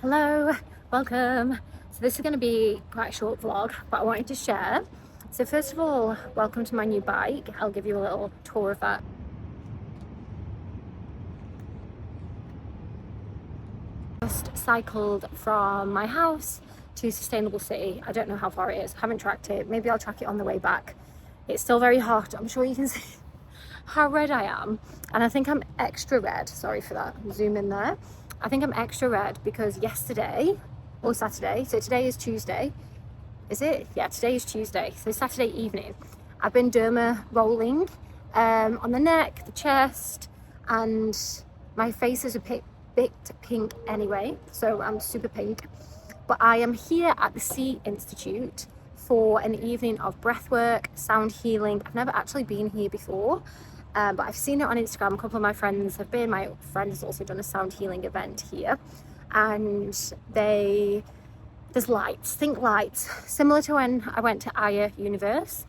Hello, welcome. So this is going to be quite a short vlog, but I wanted to share. So first of all, welcome to my new bike. I'll give you a little tour of that. Just cycled from my house to Sustainable City. I don't know how far it is, haven't tracked it. Maybe I'll track it on the way back. It's still very hot. I'm sure you can see how red I am. And I think I'm extra red. Sorry for that. Zoom in there. I think I'm extra red because yesterday or Saturday, so today is Tuesday. Is it? Yeah, today is Tuesday. So Saturday evening, I've been derma rolling on the neck, the chest, and my face is a bit pink anyway. So I'm super pink. But I am here at the Sea Institute for an evening of breathwork, sound healing. I've never actually been here before, but I've seen it on Instagram. A couple of my friends have been. My friend has also done a sound healing event here, and there's lights. Think lights, similar to when I went to Aya Universe.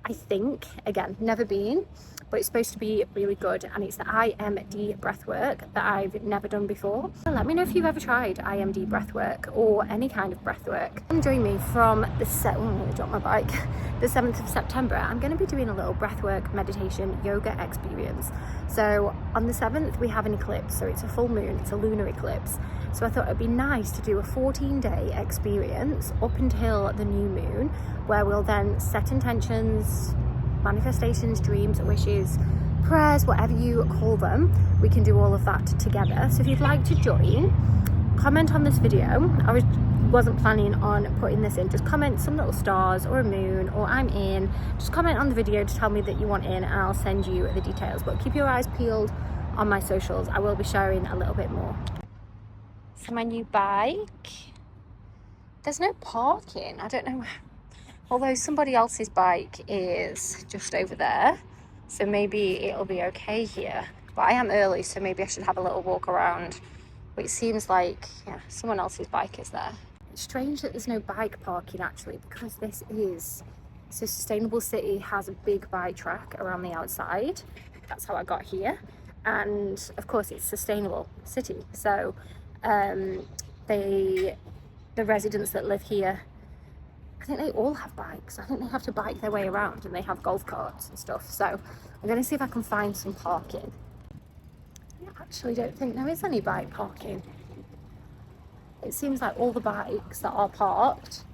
I think, again, never been, but it's supposed to be really good, and it's the IMD Breathwork that I've never done before. Let me know if you've ever tried IMD Breathwork or any kind of breathwork. Come join me from the 7th of September. I'm going to be doing a little breathwork meditation yoga experience. So on the 7th we have an eclipse, so it's a full moon, it's a lunar eclipse. So I thought it'd be nice to do a 14-day experience up until the new moon, where we'll then set intentions, manifestations, dreams, wishes, prayers, whatever you call them. We can do all of that together. So if you'd like to join, comment on this video. I wasn't planning on putting this in. Just comment some little stars or a moon or I'm in. Just comment on the video to tell me that you want in, and I'll send you the details. But keep your eyes peeled on my socials. I will be sharing a little bit more. So my new bike, there's no parking. I don't know, although somebody else's bike is just over there, so maybe it'll be okay here. But I am early, so maybe I should have a little walk around. But it seems like, yeah, someone else's bike is there. It's strange that there's no bike parking actually, because this is, so Sustainable City has a big bike track around the outside. That's how I got here. And of course it's Sustainable City, so the residents that live here, I think they all have bikes. I think they have to bike their way around, and they have golf carts and stuff. So I'm going to see if I can find some parking. I actually don't think there is any bike parking. It seems like all the bikes that are parked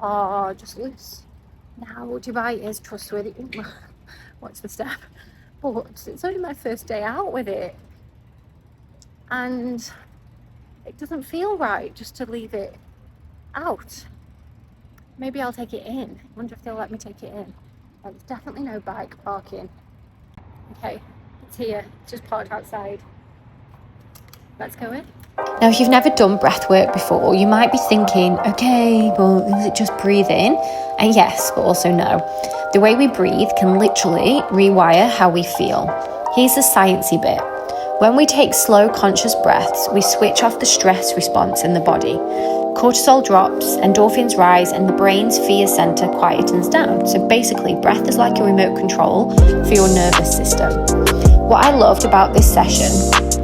are just loose. Now Dubai is trustworthy. What's the step? But it's only my first day out with it, and it doesn't feel right just to leave it out. Maybe I'll take it in. I wonder if they'll let me take it in. There's definitely no bike parking. Okay, it's here. It's just parked outside. Let's go in. Now, if you've never done breathwork before, you might be thinking, okay, well, is it just breathing? And yes, but also no. The way we breathe can literally rewire how we feel. Here's the sciencey bit. When we take slow, conscious breaths, we switch off the stress response in the body. Cortisol drops, endorphins rise, and the brain's fear center quietens down. So basically, breath is like a remote control for your nervous system. What I loved about this session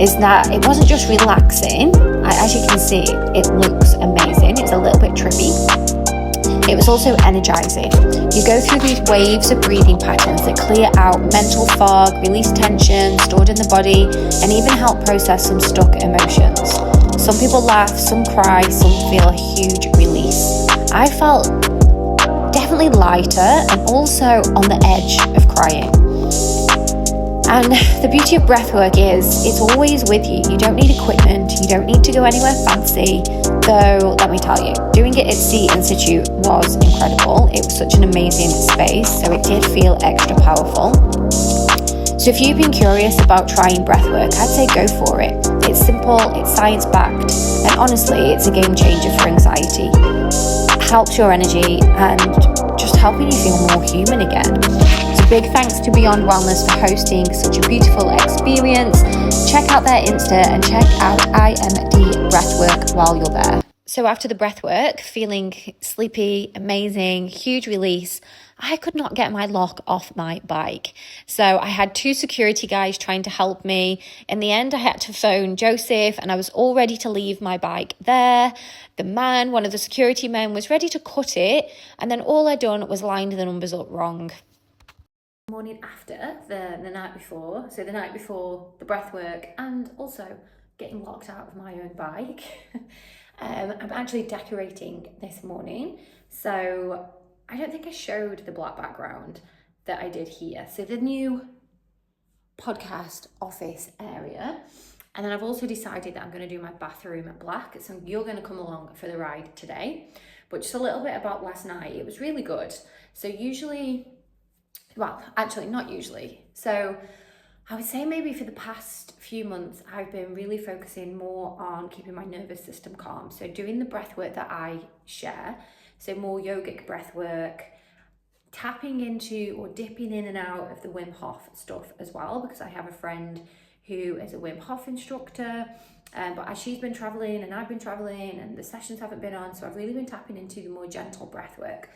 is that it wasn't just relaxing. As you can see, it looks amazing. It's a little bit trippy. It was also energizing. You go through these waves of breathing patterns that clear out mental fog, release tension stored in the body, and even help process some stuck emotions. Some people laugh, some cry, some feel a huge release. I felt definitely lighter and also on the edge of crying. And the beauty of breathwork is it's always with you. You don't need equipment, you don't need to go anywhere fancy. Though, let me tell you, doing it at Sea Institute was incredible. It was such an amazing space, so it did feel extra powerful. So if you've been curious about trying breathwork, I'd say go for it. It's simple, it's science-backed, and honestly, it's a game changer for anxiety. It helps your energy and just helping you feel more human again. So big thanks to Beyond Wellness for hosting such a beautiful experience. Check out their Insta and check out IMD Breathwork while you're there. So after the breath work, feeling sleepy, amazing, huge release, I could not get my lock off my bike. So I had 2 security guys trying to help me. In the end, I had to phone Joseph, and I was all ready to leave my bike there. One of the security men, was ready to cut it. And then all I'd done was lined the numbers up wrong. Morning after the night before, so the night before the breath work and also getting locked out of my own bike, I'm actually decorating this morning. So I don't think I showed the black background that I did here. So the new podcast office area. And then I've also decided that I'm going to do my bathroom black. So you're going to come along for the ride today. But just a little bit about last night. It was really good. So not usually. So I would say maybe for the past few months, I've been really focusing more on keeping my nervous system calm. So doing the breath work that I share, so more yogic breath work, tapping into or dipping in and out of the Wim Hof stuff as well, because I have a friend who is a Wim Hof instructor, but as she's been traveling and I've been traveling and the sessions haven't been on, so I've really been tapping into the more gentle breath work.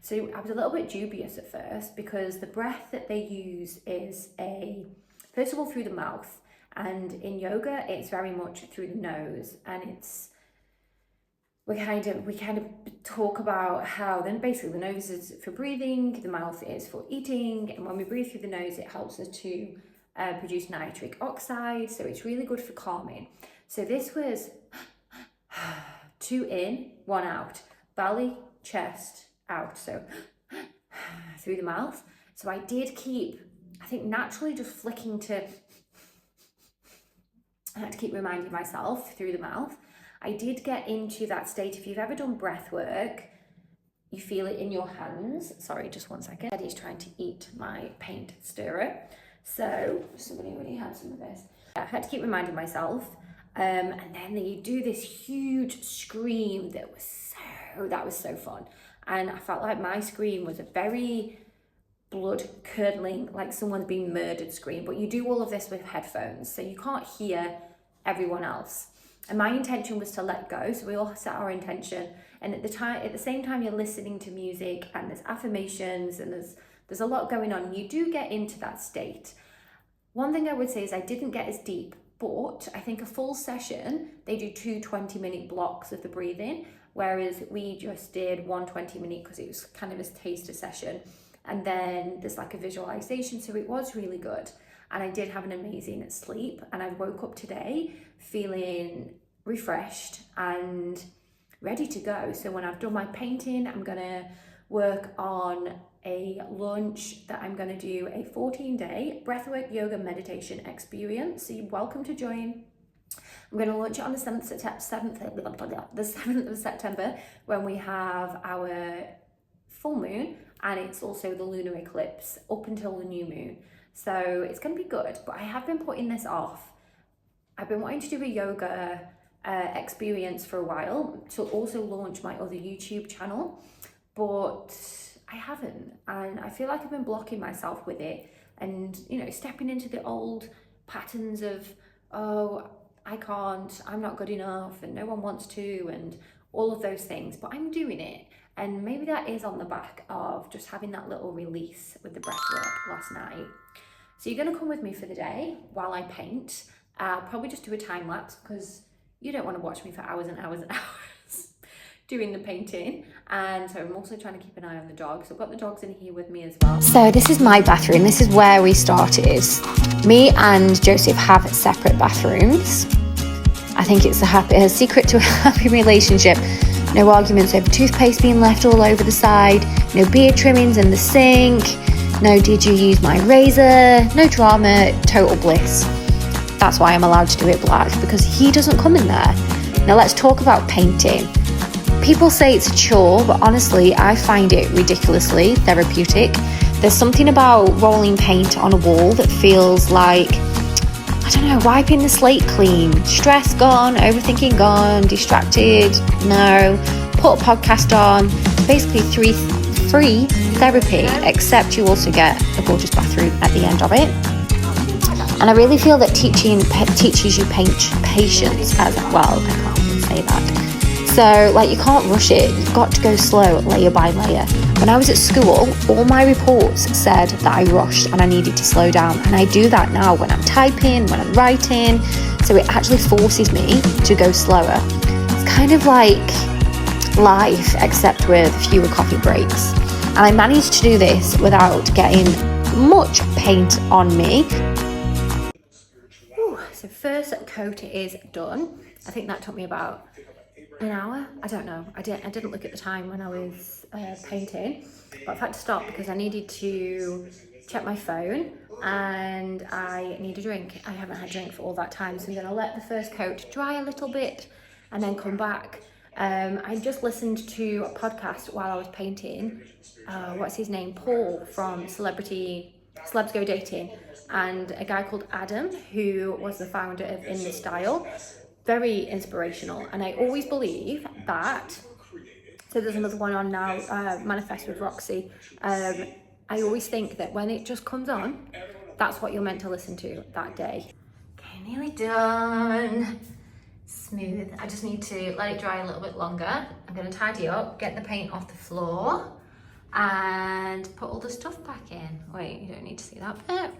So I was a little bit dubious at first because the breath that they use is first of all through the mouth, and in yoga it's very much through the nose, and we kind of talk about how then basically the nose is for breathing, the mouth is for eating, and when we breathe through the nose it helps us to produce nitric oxide, so it's really good for calming. So this was 2 in, 1 out, belly, chest, out, so through the mouth. So I did keep, I think naturally just flicking I had to keep reminding myself through the mouth. I did get into that state. If you've ever done breath work, you feel it in your hands. Sorry, just 1 second. Eddie's trying to eat my paint stirrer. So somebody already had some of this. I had to keep reminding myself. And then you do this huge scream that was so fun. And I felt like my scream was a very blood curdling, like someone's been murdered scream, but you do all of this with headphones, so you can't hear everyone else. And my intention was to let go, so we all set our intention, and at the same time you're listening to music and there's affirmations and there's a lot going on. You do get into that state. One thing I would say is I didn't get as deep, but I think a full session, they do 2 20-minute blocks of the breathing, whereas we just did 1 20-minute because it was kind of a taster session. And then there's like a visualization, so it was really good. And I did have an amazing sleep, and I woke up today feeling refreshed and ready to go. So when I've done my painting, I'm gonna work on a launch that I'm gonna do a 14-day breathwork yoga meditation experience. So you're welcome to join. I'm going to launch it on the 7th of September when we have our full moon, and it's also the lunar eclipse up until the new moon. So it's going to be good, but I have been putting this off. I've been wanting to do a yoga experience for a while to also launch my other YouTube channel, but I haven't, and I feel like I've been blocking myself with it and, stepping into the old patterns of, oh, I can't, I'm not good enough, and no one wants to, and all of those things, but I'm doing it. And maybe that is on the back of just having that little release with the breath work last night. So you're gonna come with me for the day while I paint. I'll probably just do a time lapse because you don't want to watch me for hours and hours and hours doing the painting. And so I'm also trying to keep an eye on the dogs. So I've got the dogs in here with me as well. So this is my bathroom. This is where we started. Me and Joseph have separate bathrooms. I think it's a secret to a happy relationship. No arguments over toothpaste being left all over the side. No beard trimmings in the sink. No, did you use my razor? No drama, total bliss. That's why I'm allowed to do it black, because he doesn't come in there. Now let's talk about painting. People say it's a chore, but honestly, I find it ridiculously therapeutic. There's something about rolling paint on a wall that feels like, I don't know, wiping the slate clean. Stress gone, overthinking gone, distracted, no. Put a podcast on. Basically free therapy, except you also get a gorgeous bathroom at the end of it. And I really feel that teaching teaches you patience as well. I can't even say that. So like you can't rush it, you've got to go slow, layer by layer. When I was at school, all my reports said that I rushed and I needed to slow down, and I do that now when I'm typing, when I'm writing, so it actually forces me to go slower. It's kind of like life, except with fewer coffee breaks. And I managed to do this without getting much paint on me. Ooh, so first coat is done. I think that took me about an hour. I don't know. I didn't look at the time when I was painting, but I've had to stop because I needed to check my phone and I need a drink. I haven't had a drink for all that time, so I'm gonna let the first coat dry a little bit and then come back. I just listened to a podcast while I was painting. What's his name? Paul from Celebs Go Dating, and a guy called Adam, who was the founder of In the Style. Very inspirational, and I always believe that, so there's another one on now, Manifest with Roxy. I always think that when it just comes on, that's what you're meant to listen to that day. Okay, nearly done. Smooth. I just need to let it dry a little bit longer. I'm going to tidy up, get the paint off the floor, and put all the stuff back in. Wait, you don't need to see that bit.